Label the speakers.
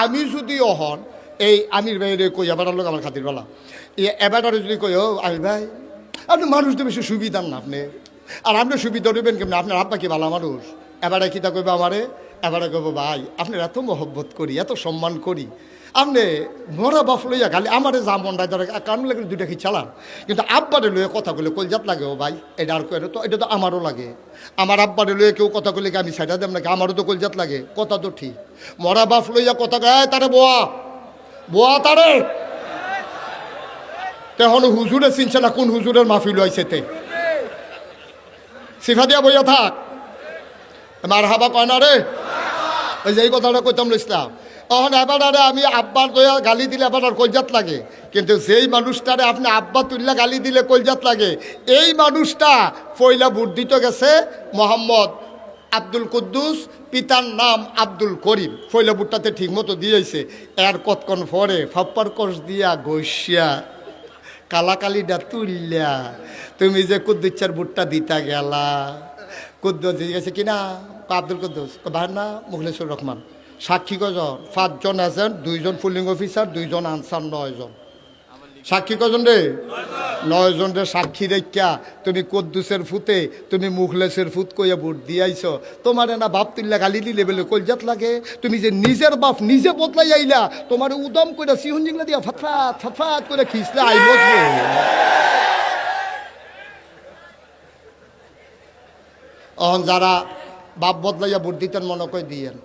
Speaker 1: আমি যদি অহন এই আমির ভাইরে কই এবার লোক আমার খাতির বলা এবারে যদি কই ও আমির ভাই আপনি মানুষ তো বেশি সুবিধার না আপনি আর আপনি সুবিধা নেবেন কেমন আপনার আব্বা কি ভালো মানুষ এবারে কিতা কইবে আমারে এবারে কইব ভাই আপনার এত মহব্বত করি এত সম্মান করি আপনি মরা বাপ লইয়া খালি আমারে যা মন রায় ধরে কারণ লাগে দুইটা কি চালান কিন্তু আব্বারে লইয়া কথা বলে কলজাত লাগে ও ভাই এটা আর কয়ে তো এটা তো আমারও লাগে আমার আব্বারে লইয়া কেউ কথা বলে আমি সাইডা দেব নাকি আমারও তো কলজাত লাগে কথা তো ঠিক মরা বাপ লইয়া কথা গায় তারে বোয়া বোয়া তারে তখন হুজুরে চিনছে না কোন হুজুরের মাহফিল হয়েছে তে সিফা দিয়া বইয়া থাক মার হাবা কয় না রে ওই যে এই কথাটা কইতাম ইসলাম তখন এবার আরে আমি আব্বার দয়া গালি দিলে এবার আর কলজাত লাগে কিন্তু যেই মানুষটারে আপনি আব্বা তুল্লা গালি দিলে কলজাত লাগে এই মানুষটা পয়লা ভোট দিতে গেছে মোহাম্মদ আব্দুল কুদ্দুস পিতার নাম আব্দুল করিম পয়লা ভোটটাতে ঠিক মতো দিয়েছে এর কতক্ষণ পরে ফাপ্পার কষ দিয়া ঘষিয়া কালাকালিটা তুললা তুমি যে কুদ্দুচ্চার ভোটটা দিতা গেলা কুদ্দুস দিয়ে গেছে কিনা আব্দুল কুদ্দুস ভাই না মুখলেসুর রহমান সাক্ষী কজন 5 জন এজেন্ট 2 জন পুলিং অফিসার 2 জন আনসার 9 জন সাক্ষী কজন রে 9 জন রে সাক্ষী রেখা তুমি কুদ্দুসের ফুতে তুমি মুখলেসের ফুত কইয়া ভোট দিয়াইছ তোমার না বাপ তুল্লা গালি দিলে বলে কলজাত লাগে তুমি যে নিজের বাপ নিজে বদলাই আইলা তোমার উদম কইরা সিহুন জিংলা দিয়া ফাতফাত ফাতফাত করে খিসলা আই বসবে যারা বাপ বদলাইয়া ভোট দিতেন মনে করে দিয়েন